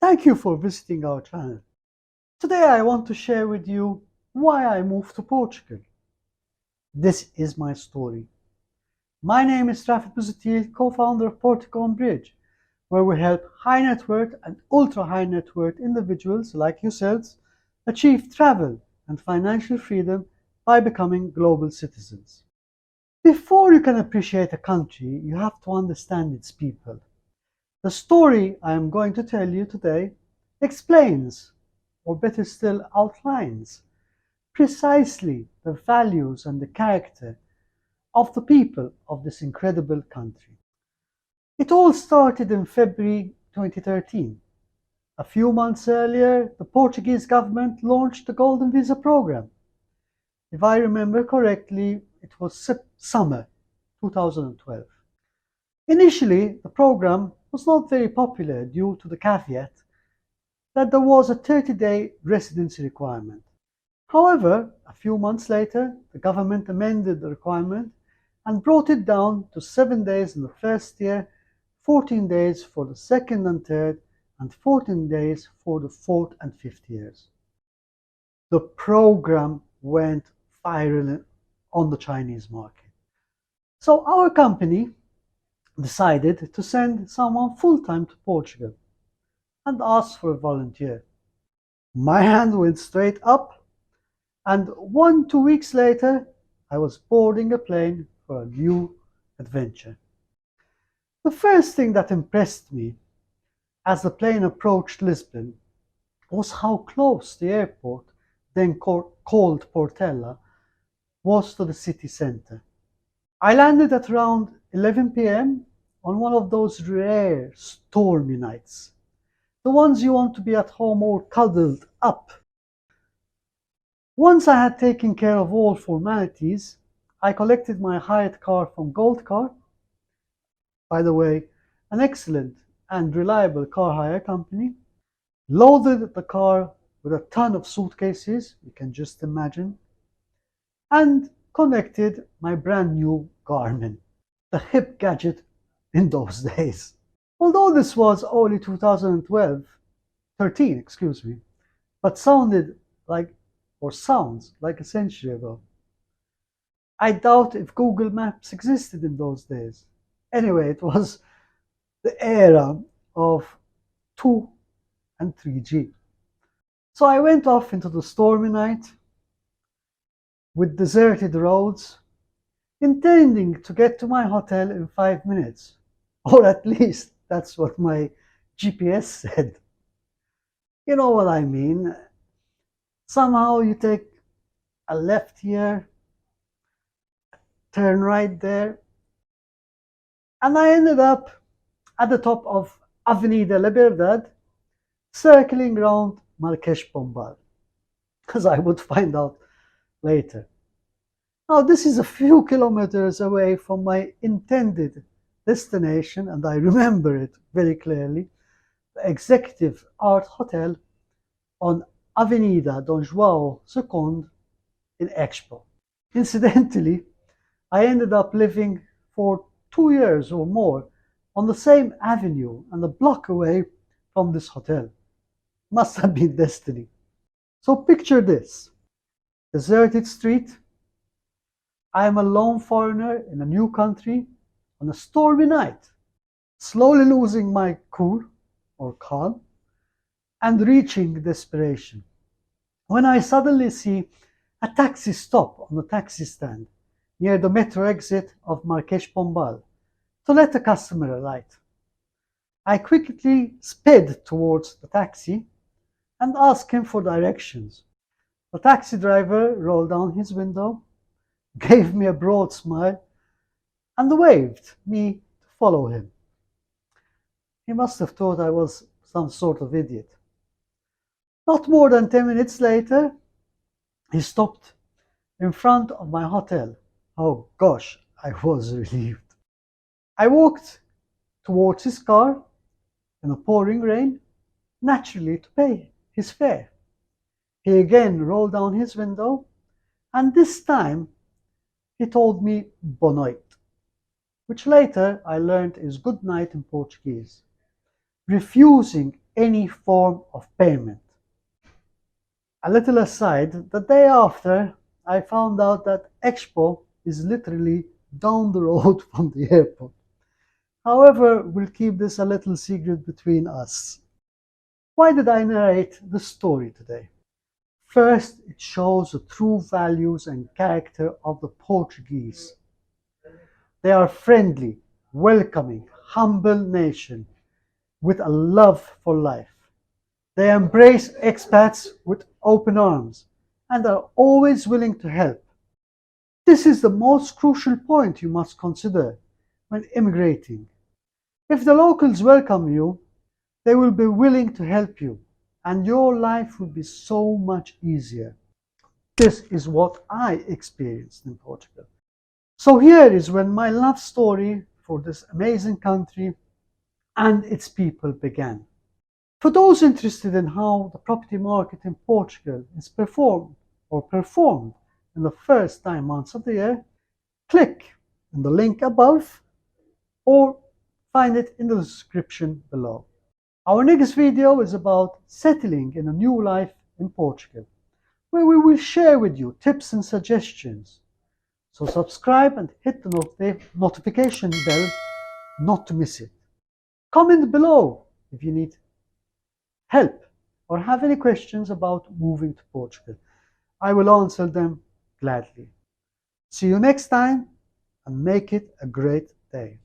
Thank you for visiting our channel. Today I want to share with you why I moved to Portugal. This is my story. My name is Trafford, co-founder of Portico Bridge, where we help high net worth and ultra high net worth individuals like yourselves achieve travel and financial freedom by becoming global citizens. Before you can appreciate a country, you have to understand its people. The story I am going to tell you today explains, or better still outlines, precisely the values and the character of the people of this incredible country. It all started in February 2013. A few months earlier, the Portuguese government launched the Golden Visa program. If I remember correctly, it was summer 2012. Initially, the program was not very popular due to the caveat that there was a 30-day residency requirement. However, a few months later, the government amended the requirement and brought it down to 7 days in the first year, 14 days for the second and third, and 14 days for the fourth and fifth years. The program went viral on the Chinese market. So our company decided to send someone full-time to Portugal and asked for a volunteer. My hand went straight up, and 1-2 weeks later, I was boarding a plane for a new adventure. The first thing that impressed me as the plane approached Lisbon was how close the airport, then called Portela, was to the city centre. I landed at around 11 p.m. on one of those rare stormy nights, the ones you want to be at home all cuddled up. Once I had taken care of all formalities, I collected my hired car from Gold Car, by the way, an excellent and reliable car hire company, loaded the car with a ton of suitcases, you can just imagine, and connected my brand new Garmin, the hip gadget in those days. Although this was only 13, but sounds like a century ago. I doubt if Google Maps existed in those days. Anyway, it was the era of 2 and 3G. So I went off into the stormy night with deserted roads, intending to get to my hotel in 5 minutes, or at least that's what my GPS said. You know what I mean? Somehow you take a left here, turn right there, and I ended up at the top of Avenida Liberdade, circling around Marques Pombal, as I would find out later. Now, this is a few kilometers away from my intended destination, and I remember it very clearly, the Executive Art Hotel on Avenida Dom João II in Expo. Incidentally, I ended up living for 2 years or more on the same avenue and a block away from this hotel. Must have been destiny. So picture this: deserted street. I am a lone foreigner in a new country on a stormy night, slowly losing my cool or calm and reaching desperation, when I suddenly see a taxi stop on the taxi stand near the metro exit of Marques Pombal to let a customer alight. I quickly sped towards the taxi and asked him for directions. The taxi driver rolled down his window, gave me a broad smile, and waved me to follow him. He must have thought I was some sort of idiot. Not more than 10 minutes later, he stopped in front of my hotel. Oh gosh, I was relieved. I walked towards his car in the pouring rain, naturally to pay his fare. He again rolled down his window, and this time he told me boa noite, which later I learned is good night in Portuguese, refusing any form of payment. A little aside, the day after, I found out that Expo is literally down the road from the airport. However, we'll keep this a little secret between us. Why did I narrate the story today? First, it shows the true values and character of the Portuguese. They are friendly, welcoming, humble nation with a love for life. They embrace expats with open arms and are always willing to help. This is the most crucial point you must consider when immigrating. If the locals welcome you, they will be willing to help you, and your life will be so much easier. This is what I experienced in Portugal. So here is when my love story for this amazing country and its people began. For those interested in how the property market in Portugal is performed in the first 9 months of the year, click on the link above or find it in the description below. Our next video is about settling in a new life in Portugal, where we will share with you tips and suggestions. So subscribe and hit the notification bell not to miss it. Comment below if you need help or have any questions about moving to Portugal. I will answer them gladly. See you next time and make it a great day.